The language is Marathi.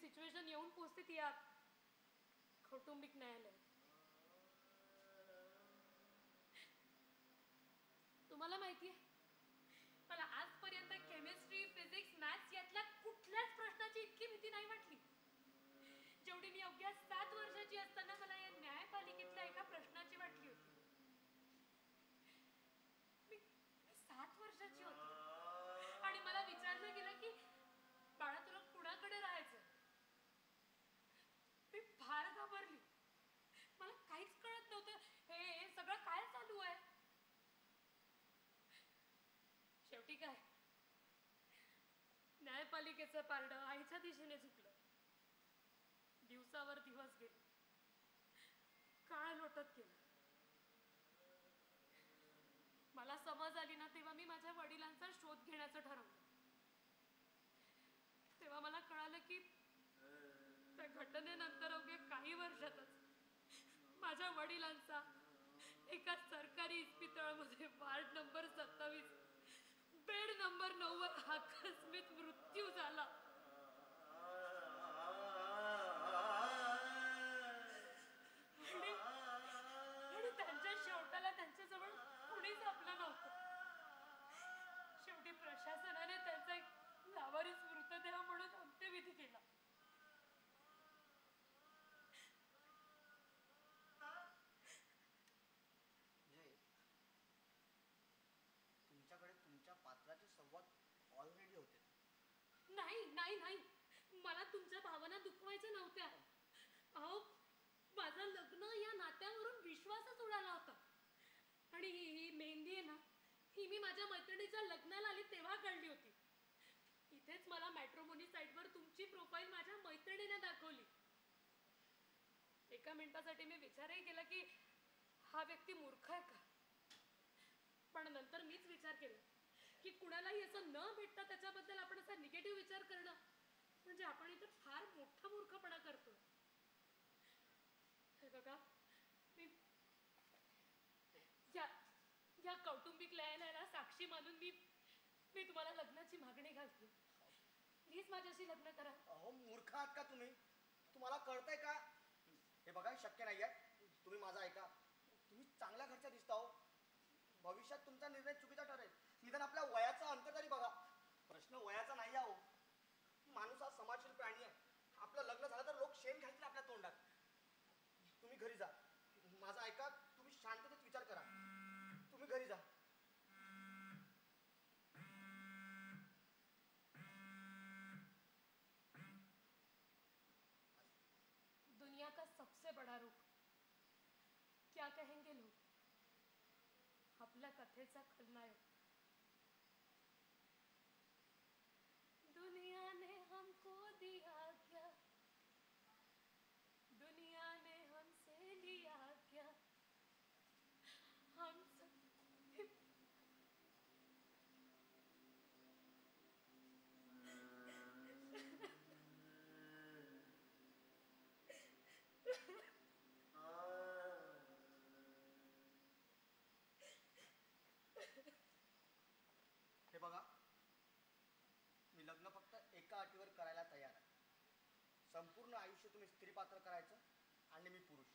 सिच्युएशन येऊन पोचते ती या कौटुंबिक न्यायालयात. तुम्हाला माहितीये, मला आजपर्यंत केमिस्ट्री, फिजिक्स, मॅथ्स यातल्या कुठल्याच प्रश्नाची इतकी भीती नाही वाटली जेवढी मी अवघ्या 7 वर्षाची असताना मला या न्यायपालिकेतल्या एका प्रश्नाची वाटली होती. मी 7 वर्षाची होती आणि मला विचारलं गेलं की बाळा तुला कुणाकडे राहायचं. मी फार घाबरली. मला काहीच कळत नव्हतं हे सगळं काय चालू आहे. शेवटी काय, न्यायपालिकेचं पारडं आईच्या दिशेने झुकलं. दिवसावर दिवस गेले, काळ लोटत गेला. मला समज आली ना तेव्हा मी माझ्या वडिलांचा शोध घेण्याचं ठरवलं. तेव्हा मला कळालं की त्या घटनेनंतर अवघ्या काही वर्षातच माझ्या वडिलांचा एका सरकारी इस्पितळामध्ये वार्ड नंबर 27 बेड नंबर 9 वर आकस्मिक मृत्यू झाला. आणि त्यांच्या शेवटाला त्यांच्याजवळ कुणीच आपलं नव्हतं. शेवटी प्रशासनाने त्यांचा एक लावारिस मृतदेह म्हणून अंत्यविधी केला. तुमच्याकडे तुमच्या पात्राचे संवाद ऑलरेडी होते. नाही नाही नाही, मला तुमच्या भावना दुखवायच्या नव्हत्या. अहो, माझं लग्न या नात्यावरून विश्वासच उडाला होता. आणि ही मेहंदी आहे ना, ही मी माझ्या मैत्रिणीच्या लग्नाला आली तेव्हा कळली होती. इथेच मला मॅट्रोमोनी साईटवर तुमची प्रोफाईल माझ्या मैत्रिणीने दाखवली. एका मिनिटासाठी मी विचारही केला की हा व्यक्ती मूर्ख आहे का. पण नंतर मीच विचार केला की कुणालाही असं न भेटता त्याच्याबद्दल आपण असा निगेटिव्ह विचार करणं म्हणजे आपण इथं फार मोठा मूर्खपणा करतो. हे बघा, मी या कौटुंबिक न्यायालयाला साक्षी मानून मी तुम्हाला लग्नाची मागणी घालते. प्लीज माझ्याशी लग्न करा. अहो मूर्ख आहात का तुम्ही? तुम्हाला कळतंय का? हे बघा, शक्य नाही आहे. तुम्ही माझा ऐका. तुम्ही चांगल्या घरच्या दिसता हो. भविष्यात तुमचा निर्णय चुकीचा ठरेल. निदान आपल्या वयाचा अंतर तरी बघा. प्रश्न वयाचा नाही आहे हो. माणूस हा समाजशील प्राणी आहे. आपलं लग्न झालं तर लोक शेण घालतील आपल्या तोंडात. तुम्ही घरी जा. माझा ऐका. तुम्ही शांततेत विचार करा. तुम्ही घरी जा. दुनिया का सबसे बड़ा रूप, क्या कहेंगे लोग, आपल्या कथेचा खलनायक. दुनिया ने हमको दिया क्या, दुनिया ने हमसे लिया क्या, हम सब हे बघा, मी लग्न फक्त एका अटीवर करायला तयार आहे. संपूर्ण आयुष्य तुम्ही स्त्रीपात्र करायचं आणि मी पुरुष.